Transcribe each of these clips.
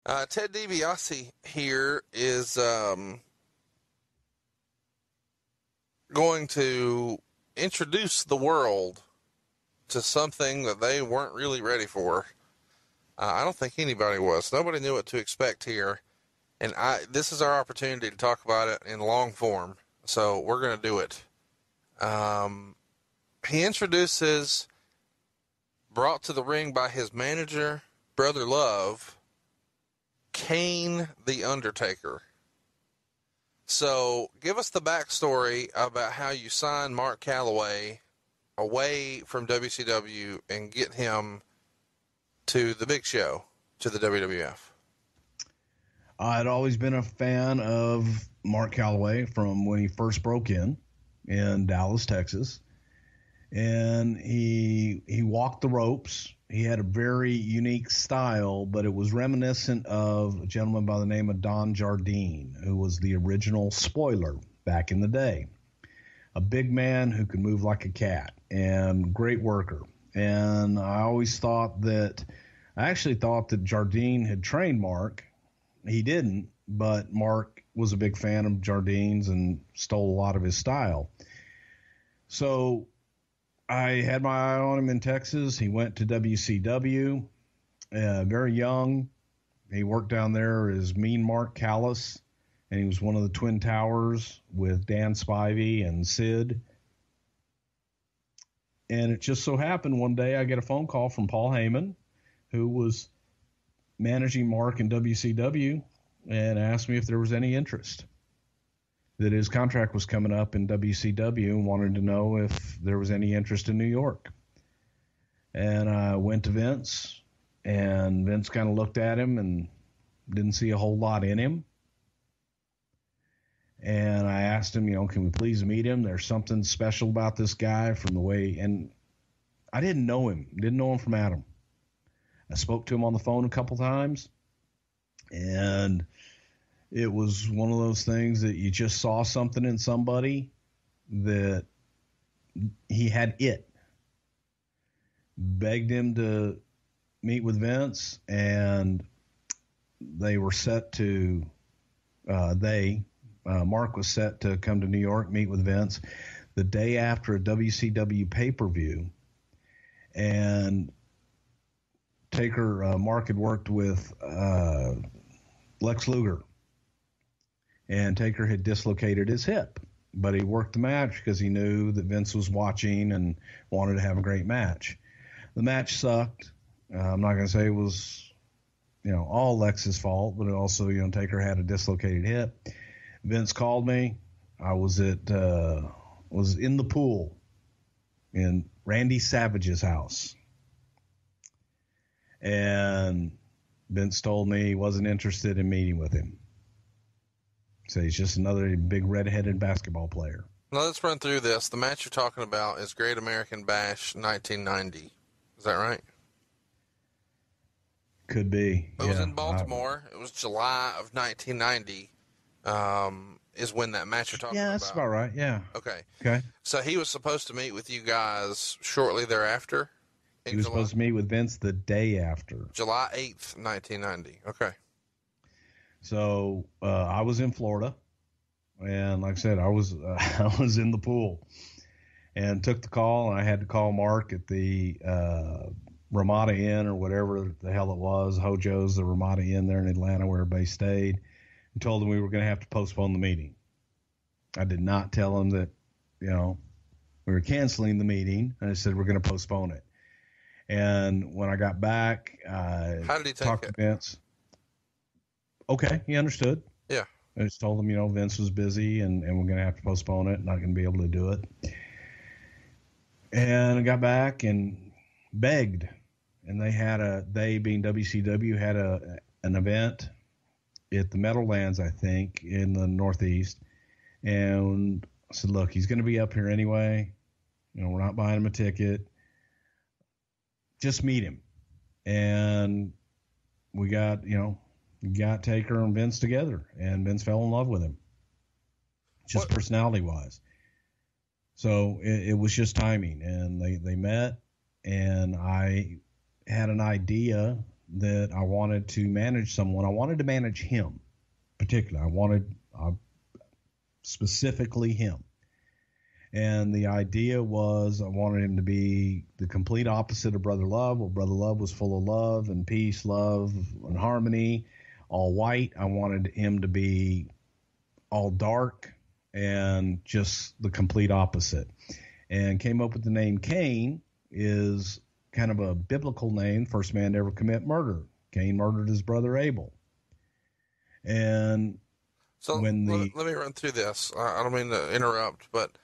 Ted DiBiase here is going to introduce the world to something that they weren't really ready for. I don't think anybody was. Nobody knew what to expect here. And this is our opportunity to talk about it in long form. So we're going to do it. He introduces, brought to the ring by his manager, Brother Love, Kane the Undertaker. So give us the backstory about how you signed Mark Calloway away from WCW and get him to the big show, to the WWF. I'd always been a fan of Mark Calloway from when he first broke in Dallas, Texas. And he walked the ropes. He had a very unique style, but it was reminiscent of a gentleman by the name of Don Jardine, who was the original Spoiler back in the day. A big man who could move like a cat and great worker. And I actually thought that Jardine had trained Mark. He didn't, but Mark was a big fan of Jardine's and stole a lot of his style. So I had my eye on him in Texas. He went to WCW, very young. He worked down there as Mean Mark Callis, and he was one of the Twin Towers with Dan Spivey and Sid. And it just so happened one day I get a phone call from Paul Heyman, who was managing Mark in WCW, and asked me if there was any interest. That his contract was coming up in WCW and wanted to know if there was any interest in New York. And I went to Vince, and Vince kind of looked at him and didn't see a whole lot in him. And I asked him, can we please meet him? There's something special about this guy from the way, and I didn't know him from Adam. I spoke to him on the phone a couple times, and it was one of those things that you just saw something in somebody that he had it. Begged him to meet with Vince, and they were set to, Mark was set to come to New York, meet with Vince the day after a WCW pay-per-view. And Mark had worked with Lex Luger, and Taker had dislocated his hip, but he worked the match because he knew that Vince was watching and wanted to have a great match. The match sucked. I'm not going to say it was, all Lex's fault, but it also, Taker had a dislocated hip. Vince called me. I was in the pool in Randy Savage's house. And Vince told me he wasn't interested in meeting with him. So he's just another big red-headed basketball player. Now let's run through this. The match you're talking about is Great American Bash 1990. Is that right? Could be. It was in Baltimore. It was July of 1990 is when that match you're talking about. Yeah, that's about right. Yeah. Okay. So he was supposed to meet with you guys shortly thereafter? He was supposed to meet with Vince the day after. July 8th, 1990. Okay. So I was in Florida, and like I said, I was in the pool, and took the call. And I had to call Mark at the Ramada Inn or whatever the hell it was, Hojo's, the Ramada Inn there in Atlanta where everybody stayed, and told him we were going to have to postpone the meeting. I did not tell him that, we were canceling the meeting. I said we're going to postpone it. And when I got back, how did he talked to Vince. Okay, he understood. Yeah. I just told him, Vince was busy and we're going to have to postpone it, not going to be able to do it. And I got back and begged. And they being WCW, had an event at the Meadowlands, I think, in the Northeast. And I said, look, he's going to be up here anyway. We're not buying him a ticket. Just meet him. And we got Taker and Vince together, and Vince fell in love with him, just personality-wise. So it was just timing, and they met, and I had an idea that I wanted to manage someone. I wanted to manage him, particularly. I wanted specifically him. And the idea was I wanted him to be the complete opposite of Brother Love. Well, Brother Love was full of love and peace, love and harmony, all white. I wanted him to be all dark and just the complete opposite. And came up with the name Cain. Is kind of a biblical name, first man to ever commit murder. Cain murdered his brother Abel. And so let me run through this. I don't mean to interrupt, but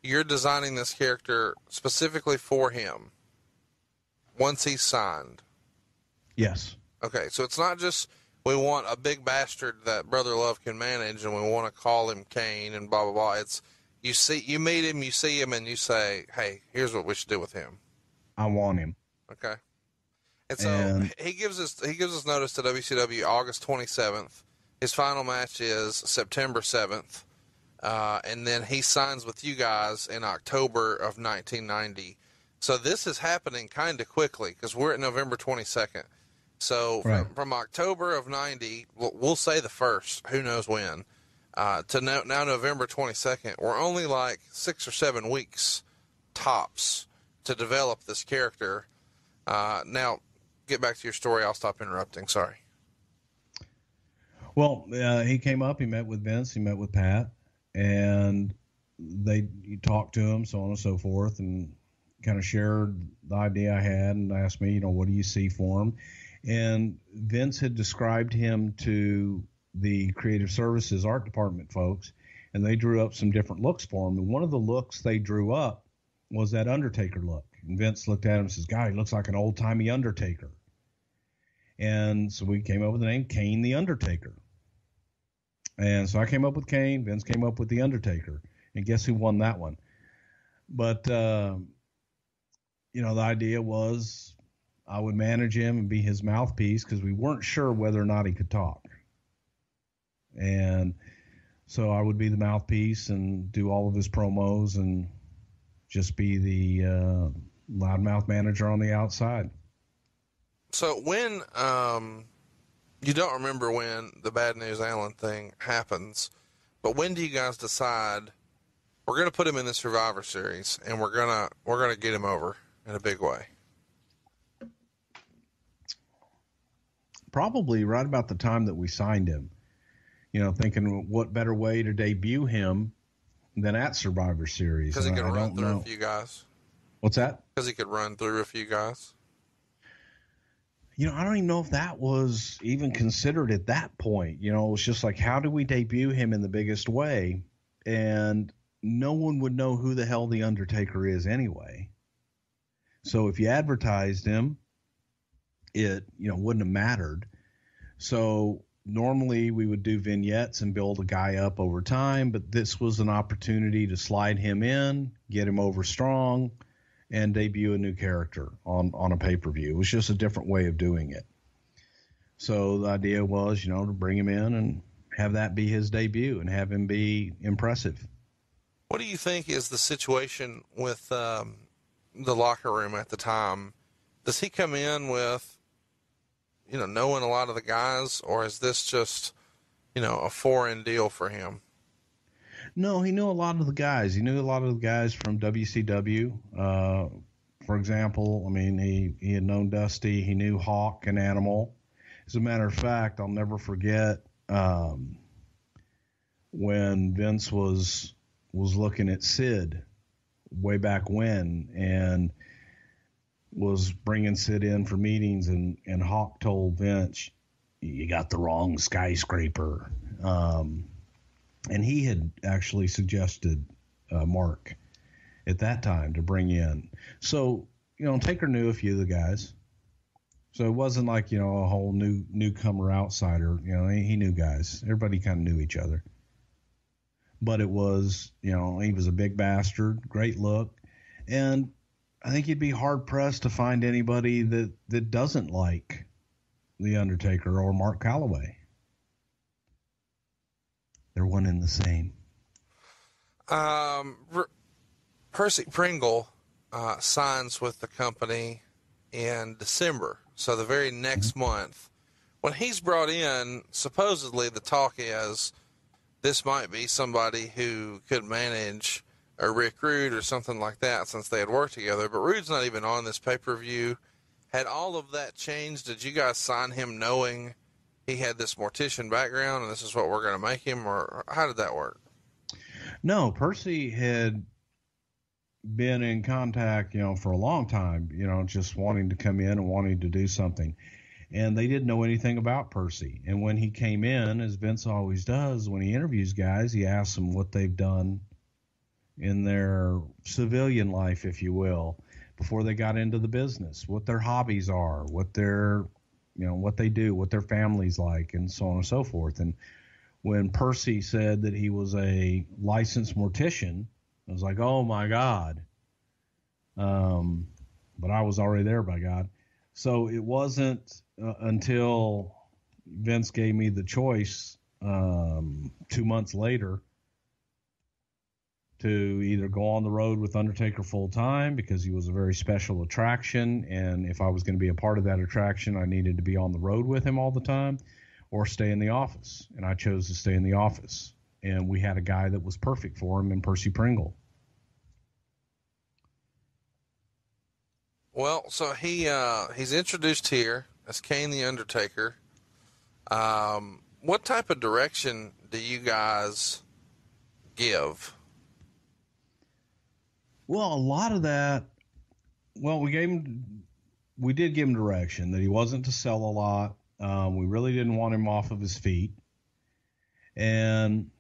you're designing this character specifically for him once he's signed. Yes. Okay, so it's not just we want a big bastard that Brother Love can manage and we want to call him Cain and blah, blah, blah. It's you meet him, you see him, and you say, hey, here's what we should do with him. I want him. Okay. And so he gives us notice to WCW August 27th. His final match is September 7th. And then he signs with you guys in October of 1990. So this is happening kind of quickly because we're at November 22nd. So right. from October of 90, we'll say the 1st, who knows when, to now November 22nd, we're only like 6 or 7 weeks tops to develop this character. Now, get back to your story. I'll stop interrupting. Sorry. Well, he came up, he met with Vince, he met with Pat, and you talked to him, so on and so forth, and kind of shared the idea I had and asked me, what do you see for him? And Vince had described him to the creative services art department folks, and they drew up some different looks for him. And one of the looks they drew up was that Undertaker look. And Vince looked at him and says, God, he looks like an old-timey Undertaker. And so we came up with the name Cain the Undertaker. And so I came up with Cain, Vince came up with the Undertaker. And guess who won that one? But, the idea was I would manage him and be his mouthpiece because we weren't sure whether or not he could talk. And so I would be the mouthpiece and do all of his promos and just be the loudmouth manager on the outside. So when you don't remember when the Bad News Allen thing happens, but when do you guys decide we're going to put him in the Survivor Series and we're gonna get him over in a big way? Probably right about the time that we signed him. Thinking what better way to debut him than at Survivor Series. Because he could run through a few guys. What's that? Because he could run through a few guys. I don't even know if that was even considered at that point. It was just like, how do we debut him in the biggest way? And no one would know who the hell the Undertaker is anyway. So if you advertised him, it, wouldn't have mattered. So normally we would do vignettes and build a guy up over time, but this was an opportunity to slide him in, get him over strong, and debut a new character on a pay-per-view. It was just a different way of doing it. So the idea was, to bring him in and have that be his debut and have him be impressive. What do you think is the situation with the locker room at the time? Does he come in with, knowing a lot of the guys, or is this just, a foreign deal for him? No, he knew a lot of the guys. He knew a lot of the guys from WCW. For example, he had known Dusty. He knew Hawk and Animal. As a matter of fact, I'll never forget when Vince was looking at Sid way back when and was bringing Sid in for meetings, and Hawk told Vince, you got the wrong skyscraper. And he had actually suggested Mark at that time to bring in. So, Taker knew a few of the guys. So it wasn't like, a whole newcomer outsider. He knew guys. Everybody kind of knew each other. But it was, he was a big bastard, great look. And I think you'd be hard-pressed to find anybody that doesn't like The Undertaker or Mark Calloway. They're one and the same. Percy Pringle signs with the company in December. So the very next month, when he's brought in, supposedly the talk is this might be somebody who could manage a Rick Rude or something like that, since they had worked together. But Rude's not even on this pay-per-view. Had all of that changed? Did you guys sign him knowing he had this mortician background and this is what we're going to make him, or how did that work? No, Percy had been in contact, for a long time, just wanting to come in and wanting to do something. And they didn't know anything about Percy. And when he came in, as Vince always does, when he interviews guys, he asks them what they've done in their civilian life, if you will, before they got into the business, what their hobbies are, what their, what they do, what their family's like, and so on and so forth. And when Percy said that he was a licensed mortician, I was like, oh my God. But I was already there, by God. So it wasn't until Vince gave me the choice 2 months later to either go on the road with Undertaker full time, because he was a very special attraction, and if I was going to be a part of that attraction, I needed to be on the road with him all the time, or stay in the office. And I chose to stay in the office. And we had a guy that was perfect for him in Percy Pringle. Well, so he's introduced here as Kane the Undertaker. What type of direction do you guys give? Well, a lot of that, we did give him direction that he wasn't to sell a lot. We really didn't want him off of his feet. And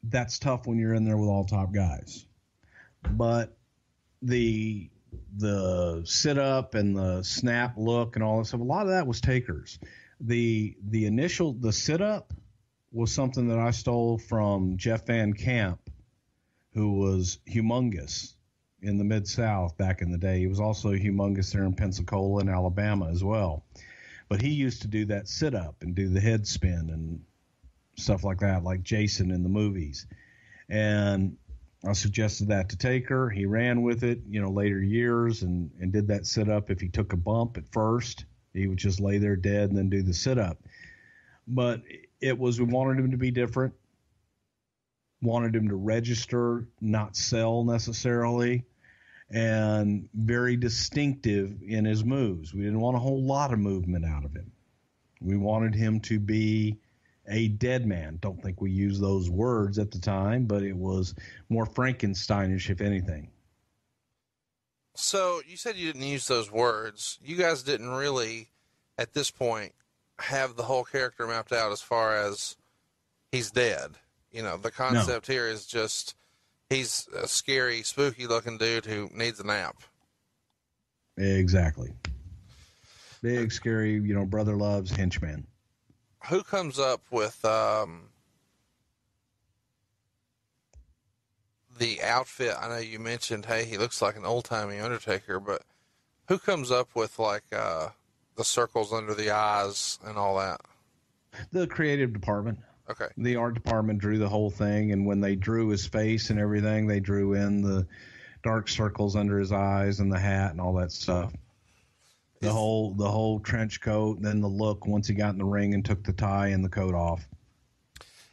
that's tough when you're in there with all top guys. But the sit up and the snap look and all this stuff, a lot of that was Taker's. The sit up was something that I stole from Jeff Van Camp, who was humongous in the Mid-South back in the day. He was also humongous there in Pensacola and Alabama as well. But he used to do that sit up and do the head spin and stuff like that, like Jason in the movies. And I suggested that to Taker. He ran with it, later years and did that sit up. If he took a bump at first, he would just lay there dead and then do the sit up. But we wanted him to be different. Wanted him to register, not sell necessarily, and very distinctive in his moves. We didn't want a whole lot of movement out of him. We wanted him to be a dead man. Don't think we used those words at the time, but it was more Frankensteinish, if anything. So you said you didn't use those words. You guys didn't really, at this point, have the whole character mapped out as far as he's dead. The concept here is just he's a scary, spooky-looking dude who needs a nap. Exactly. Big, scary, brother loves henchman. Who comes up with the outfit? I know you mentioned, hey, he looks like an old-timey Undertaker, but who comes up with, the circles under the eyes and all that? The creative department. Okay. The art department drew the whole thing, and when they drew his face and everything, they drew in the dark circles under his eyes and the hat and all that stuff. The whole trench coat, and then the look once he got in the ring and took the tie and the coat off.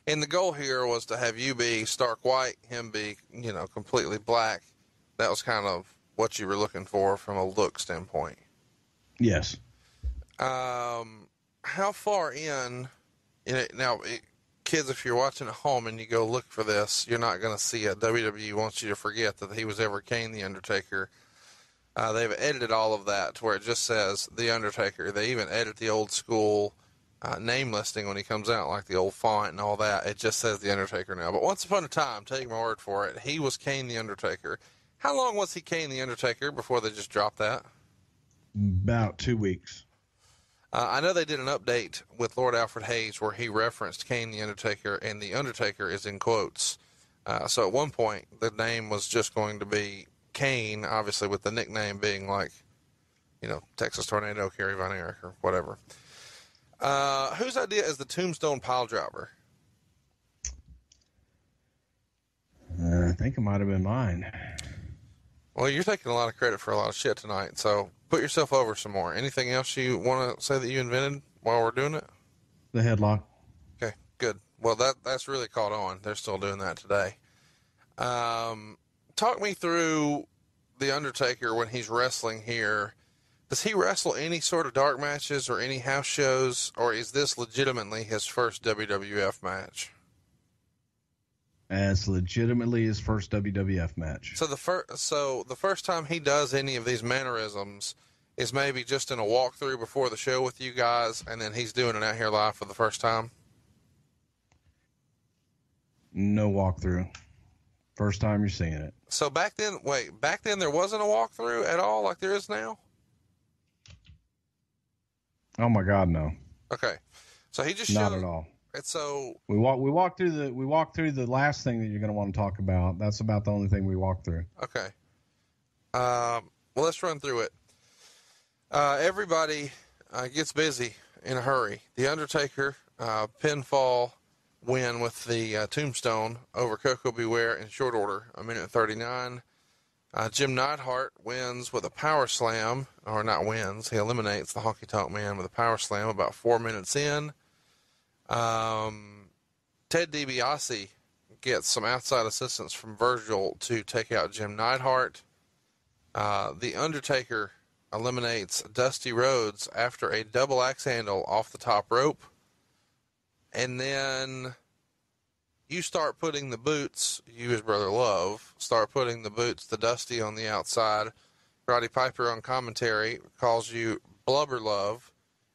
And the goal here was to have you be stark white, him be, completely black. That was kind of what you were looking for from a look standpoint. Yes. How far in now, kids, if you're watching at home and you go look for this, you're not going to see it. WWE wants you to forget that he was ever Kane the Undertaker. They've edited all of that to where it just says The Undertaker. They even edit the old school name listing when he comes out, like the old font and all that. It just says The Undertaker now. But once upon a time, take my word for it, he was Kane the Undertaker. How long was he Kane the Undertaker before they just dropped that? About 2 weeks. I know they did an update with Lord Alfred Hayes where he referenced Kane the Undertaker, and the Undertaker is in quotes. So at one point, the name was just going to be Kane, obviously with the nickname being like, Texas Tornado, Kerry Von Erich, or whatever. Whose idea is the Tombstone Pile Driver? I think it might have been mine. Well, you're taking a lot of credit for a lot of shit tonight, so put yourself over some more. Anything else you want to say that you invented while we're doing it? The headlock. Okay, good. Well, that's really caught on. They're still doing that today. Talk me through the Undertaker when he's wrestling here. Does he wrestle any sort of dark matches or any house shows, or is this legitimately his first WWF match? As legitimately his first WWF match. So the first time he does any of these mannerisms is maybe just in a walkthrough before the show with you guys, and then he's doing it out here live for the first time? No walkthrough. First time you're seeing it. So back then there wasn't a walkthrough at all like there is now? Oh my God, no. Okay. So he just not at all. And so we walked through the last thing that you're going to want to talk about. That's about the only thing we walked through. Okay. Well, let's run through it. Everybody gets busy in a hurry. The Undertaker pinfall win with the tombstone over Coco Beware in short order, 1:39. Jim Neidhart wins with a power slam, or not wins, he eliminates the Honky Tonk Man with a power slam about 4 minutes in. Ted DiBiase gets some outside assistance from Virgil to take out Jim Neidhart. The Undertaker eliminates Dusty Rhodes after a double axe handle off the top rope. And then you start putting the boots, you as Brother Love, start putting the boots to Dusty on the outside. Roddy Piper on commentary calls you Blubber Love,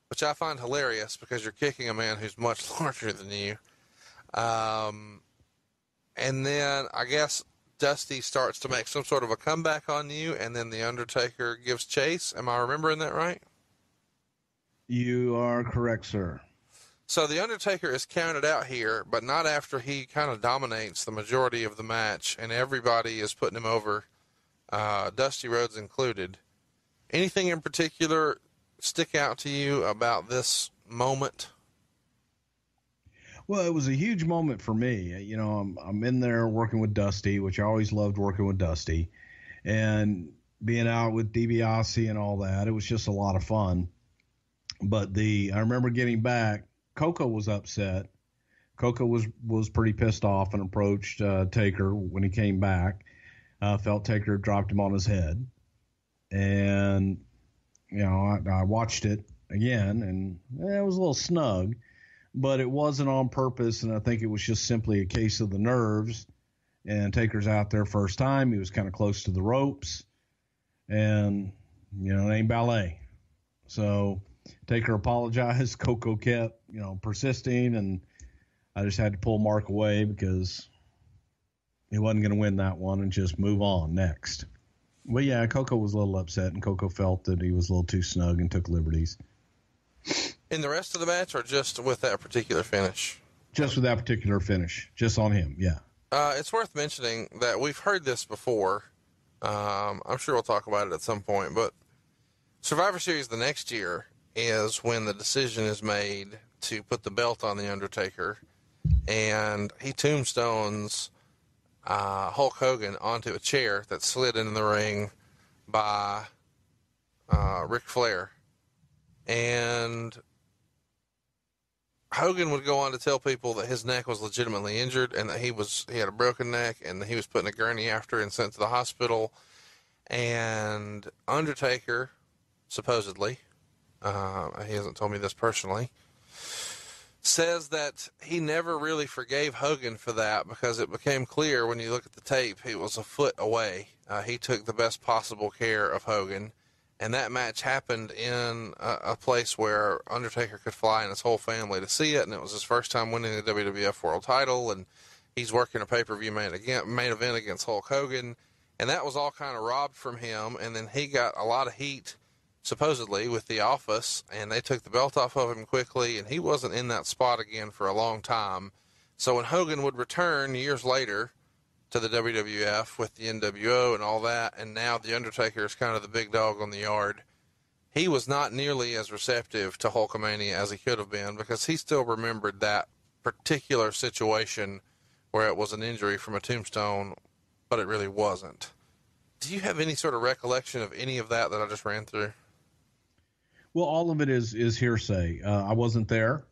which I find hilarious because you're kicking a man who's much larger than you. And then I guess Dusty starts to make some sort of a comeback on you, and then the Undertaker gives chase. Am I remembering that right? You are correct, sir. So the Undertaker is counted out here, but not after he kind of dominates the majority of the match, and everybody is putting him over, Dusty Rhodes included. Anything in particular stick out to you about this moment? Well, it was a huge moment for me. You know, I'm in there working with Dusty, which I always loved working with Dusty, and being out with DiBiase and all that. It was just a lot of fun. But I remember getting back. Coco was upset. Coco was pretty pissed off and approached Taker when he came back. Felt Taker dropped him on his head, and you know I watched it again, and it was a little snug. But it wasn't on purpose, and I think it was just simply a case of the nerves. And Taker's out there first time. He was kind of close to the ropes, and, you know, it ain't ballet. So Taker apologized. Coco kept, persisting, and I just had to pull Mark away because he wasn't going to win that one and just move on next. But, yeah, Coco was a little upset, and Coco felt that he was a little too snug and took liberties. In the rest of the match, or just with that particular finish? Just with that particular finish. Just on him, yeah. It's worth mentioning that we've heard this before. I'm sure we'll talk about it at some point, but Survivor Series the next year is when the decision is made to put the belt on The Undertaker, and he tombstones Hulk Hogan onto a chair that slid into the ring by Ric Flair. And Hogan would go on to tell people that his neck was legitimately injured and that he had a broken neck and that he was put in a gurney after and sent to the hospital. And Undertaker, supposedly, he hasn't told me this personally, says that he never really forgave Hogan for that because it became clear when you look at the tape, he was a foot away. He took the best possible care of Hogan. And that match happened in a place where Undertaker could fly and his whole family to see it. And it was his first time winning the WWF World title. And he's working a pay-per-view main event against Hulk Hogan. And that was all kind of robbed from him. And then he got a lot of heat, supposedly, with the Office. And they took the belt off of him quickly. And he wasn't in that spot again for a long time. So when Hogan would return years later to the WWF with the NWO and all that, and now the Undertaker is kind of the big dog on the yard, he was not nearly as receptive to Hulkamania as he could have been because he still remembered that particular situation where it was an injury from a tombstone, but it really wasn't. Do you have any sort of recollection of any of that I just ran through? Well, all of it is hearsay. I wasn't there,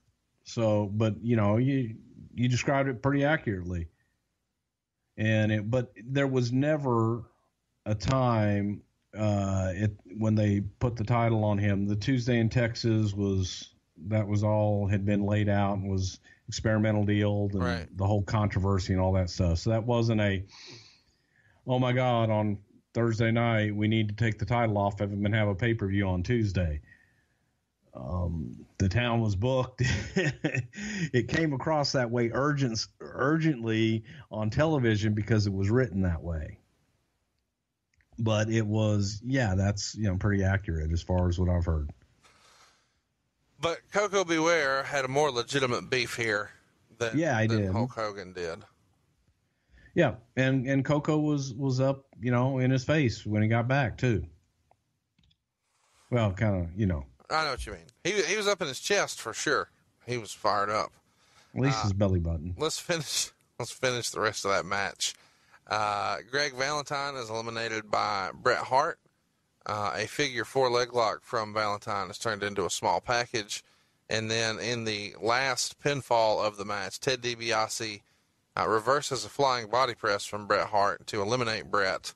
so but you described it pretty accurately. But there was never a time when they put the title on him. The Tuesday in Texas was all had been laid out and was experimental deal and right. the whole controversy and all that stuff. So that wasn't oh my God, on Thursday night we need to take the title off and have a pay-per-view on Tuesday. The town was booked. It came across that way urgently on television because it was written that way. But it was, that's, pretty accurate as far as what I've heard. But Coco Beware had a more legitimate beef here than Hulk Hogan did. Yeah. And Coco was up, in his face when he got back too. Well, kind of, I know what you mean. He was up in his chest for sure. He was fired up. At least his belly button. Let's finish the rest of that match. Greg Valentine is eliminated by Bret Hart. A figure 4 leg lock from Valentine is turned into a small package. And then in the last pinfall of the match, Ted DiBiase reverses a flying body press from Bret Hart to eliminate Bret.